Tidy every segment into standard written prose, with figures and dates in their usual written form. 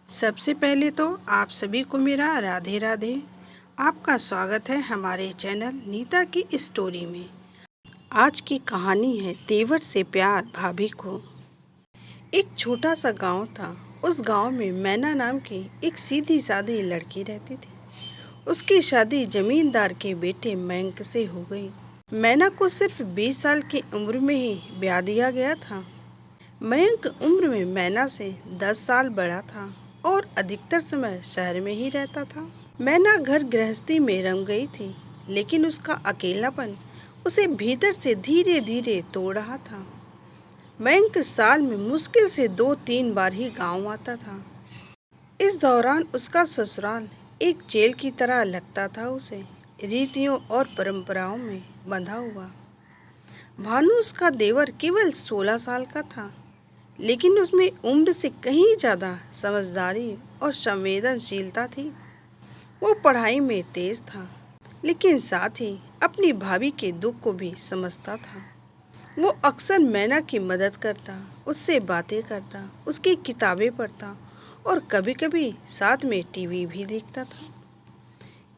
सबसे पहले तो आप सभी को मेरा राधे राधे। आपका स्वागत है हमारे चैनल नीता की स्टोरी में। आज की कहानी है तेवर से प्यार भाभी को। एक छोटा सा गांव था। उस गांव में मैना नाम की एक सीधी सादी लड़की रहती थी। उसकी शादी जमींदार के बेटे मयंक से हो गई। मैना को सिर्फ 20 साल की उम्र में ही ब्याह दिया गया था। मयंक उम्र में मैना से 10 साल बड़ा था और अधिकतर समय शहर में ही रहता था। मैना घर गृहस्थी में रम गई थी, लेकिन उसका अकेलापन उसे भीतर से धीरे धीरे तोड़ रहा था। मयंक साल में मुश्किल से 2-3 बार ही गांव आता था। इस दौरान उसका ससुराल एक जेल की तरह लगता था उसे, रीतियों और परंपराओं में बंधा हुआ। भानु उसका देवर केवल 16 साल का था, लेकिन उसमें उम्र से कहीं ज़्यादा समझदारी और संवेदनशीलता थी। वो पढ़ाई में तेज था, लेकिन साथ ही अपनी भाभी के दुख को भी समझता था। वो अक्सर मैना की मदद करता, उससे बातें करता, उसकी किताबें पढ़ता और कभी-कभी साथ में टीवी भी देखता था।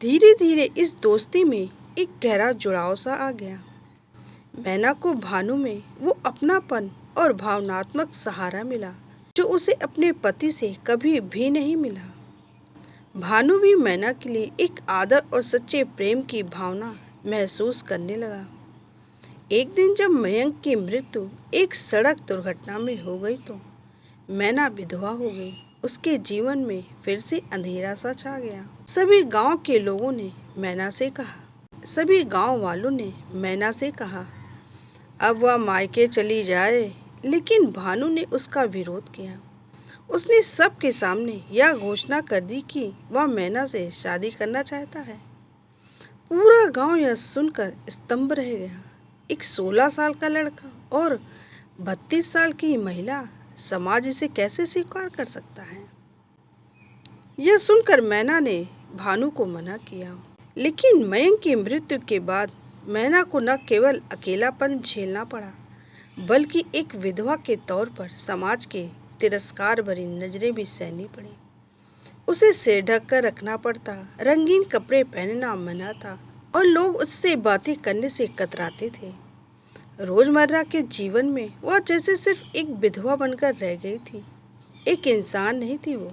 धीरे धीरे इस दोस्ती में एक गहरा जुड़ाव सा आ गया। मैना को भानु में वो अपनापन और भावनात्मक सहारा मिला जो उसे अपने पति से कभी भी नहीं मिला। भानु भी मैना के लिए एक आदर और सच्चे प्रेम की भावना महसूस करने लगा। एक दिन जब मयंक की मृत्यु एक सड़क दुर्घटना में हो गई तो मैना विधवा हो गई। उसके जीवन में फिर से अंधेरा सा छा गया। सभी गांव के लोगों ने मैना से कहा सभी गांव वालों ने मैना से कहा अब वह मायके चली जाए, लेकिन भानु ने उसका विरोध किया। उसने सबके सामने यह घोषणा कर दी कि वह मैना से शादी करना चाहता है। पूरा गांव यह सुनकर स्तंभ रह गया। एक 16 साल का लड़का और 32 साल की महिला, समाज इसे कैसे स्वीकार कर सकता है? यह सुनकर मैना ने भानु को मना किया, लेकिन मयंक की मृत्यु के बाद मैना को न केवल अकेलापन झेलना पड़ा, बल्कि एक विधवा के तौर पर समाज के तिरस्कार भरी नजरें भी सहनी पड़ी। उसे सिर ढक कर रखना पड़ता, रंगीन कपड़े पहनना मना था और लोग उससे बातें करने से कतराते थे। रोजमर्रा के जीवन में वह जैसे सिर्फ एक विधवा बनकर रह गई थी, एक इंसान नहीं थी वो।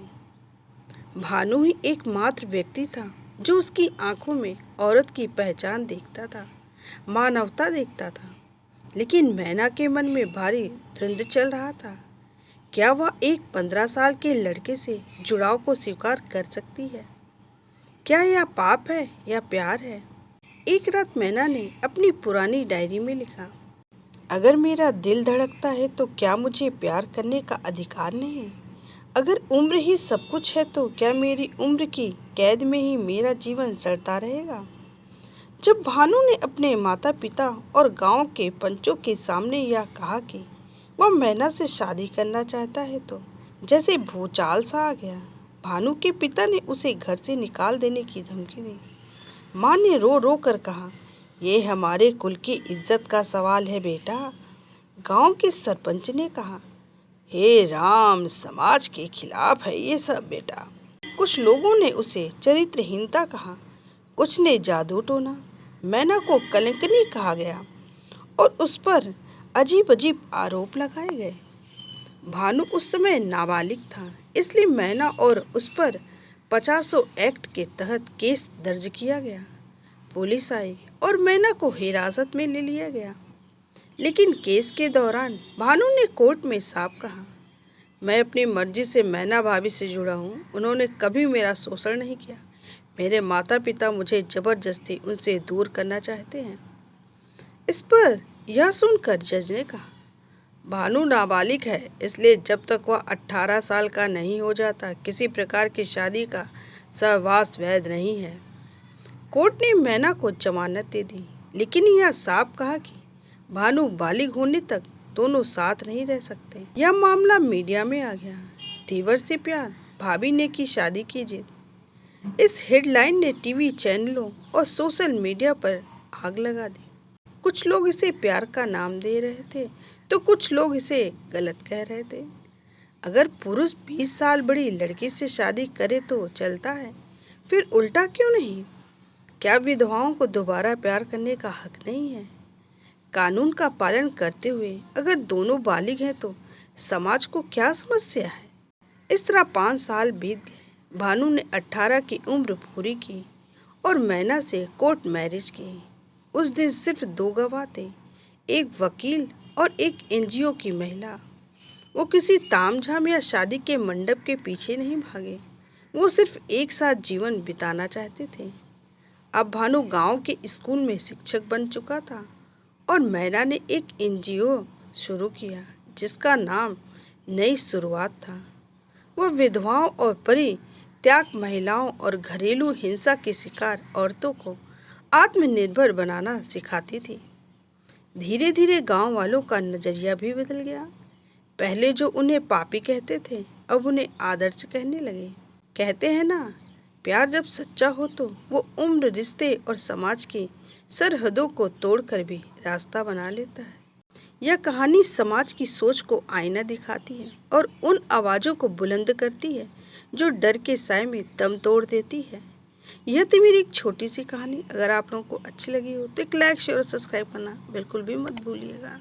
भानु ही एकमात्र व्यक्ति था जो उसकी आंखों में औरत की पहचान देखता था, मानवता देखता था। लेकिन मैना के मन में भारी द्वंद्व चल रहा था। क्या वह एक 15 साल के लड़के से जुड़ाव को स्वीकार कर सकती है? क्या यह पाप है या प्यार है? एक रात मैना ने अपनी पुरानी डायरी में लिखा, अगर मेरा दिल धड़कता है तो क्या मुझे प्यार करने का अधिकार नहीं? अगर उम्र ही सब कुछ है तो क्या मेरी उम्र की कैद में ही मेरा जीवन सड़ता रहेगा? जब भानु ने अपने माता पिता और गांव के पंचों के सामने यह कहा कि वह मैना से शादी करना चाहता है तो जैसे भूचाल सा आ गया। भानु के पिता ने उसे घर से निकाल देने की धमकी दी। माँ ने रो रो कर कहा, ये हमारे कुल की इज्जत का सवाल है बेटा। गांव के सरपंच ने कहा, हे राम, समाज के खिलाफ है ये सब बेटा। कुछ लोगों ने उसे चरित्रहीनता कहा, कुछ ने जादू टोना। मैना को कलंकनी कहा गया और उस पर अजीब अजीब आरोप लगाए गए। भानु उस समय नाबालिग था, इसलिए मैना और उस पर 50 एक्ट के तहत केस दर्ज किया गया। पुलिस आई और मैना को हिरासत में ले लिया गया। लेकिन केस के दौरान भानु ने कोर्ट में साफ कहा, मैं अपनी मर्जी से मैना भाभी से जुड़ा हूँ। उन्होंने कभी मेरा शोषण नहीं किया। मेरे माता पिता मुझे जबरदस्ती उनसे दूर करना चाहते हैं। इस पर यह सुनकर जज ने कहा, भानु नाबालिग है, इसलिए जब तक वह 18 साल का नहीं हो जाता किसी प्रकार की शादी का सहवास वैध नहीं है। कोर्ट ने मैना को जमानत दे दी, लेकिन यह साफ कहा कि भानु बालिग होने तक दोनों साथ नहीं रह सकते। यह मामला मीडिया में आ गया। तेवर से प्यार, भाभी ने की शादी की जिद। इस हेडलाइन ने टीवी चैनलों और सोशल मीडिया पर आग लगा दी। कुछ लोग इसे प्यार का नाम दे रहे थे तो कुछ लोग इसे गलत कह रहे थे। अगर पुरुष 20 साल बड़ी लड़की से शादी करे तो चलता है, फिर उल्टा क्यों नहीं? क्या विधवाओं को दोबारा प्यार करने का हक नहीं है? कानून का पालन करते हुए अगर दोनों बालिग हैं तो समाज को क्या समस्या है? इस तरह 5 साल बीत गए। भानु ने 18 की उम्र पूरी की और मैना से कोर्ट मैरिज की। उस दिन सिर्फ 2 गवाह थे, एक वकील और एक एनजीओ की महिला। वो किसी तामझाम या शादी के मंडप के पीछे नहीं भागे, वो सिर्फ एक साथ जीवन बिताना चाहते थे। अब भानु गांव के स्कूल में शिक्षक बन चुका था और मैना ने एक एनजीओ शुरू किया जिसका नाम नई शुरुआत था। वह विधवाओं और परित्याग महिलाओं और घरेलू हिंसा के शिकार औरतों को आत्मनिर्भर बनाना सिखाती थी। धीरे धीरे गांव वालों का नजरिया भी बदल गया। पहले जो उन्हें पापी कहते थे अब उन्हें आदर्श कहने लगे। कहते हैं ना, प्यार जब सच्चा हो तो वो उम्र, रिश्ते और समाज की सरहदों को तोड़कर भी रास्ता बना लेता है। यह कहानी समाज की सोच को आईना दिखाती है और उन आवाज़ों को बुलंद करती है जो डर के साए में दम तोड़ देती है। यह थी मेरी एक छोटी सी कहानी। अगर आप लोगों को अच्छी लगी हो तो एक लाइक, शेयर और सब्सक्राइब करना बिल्कुल भी मत भूलिएगा।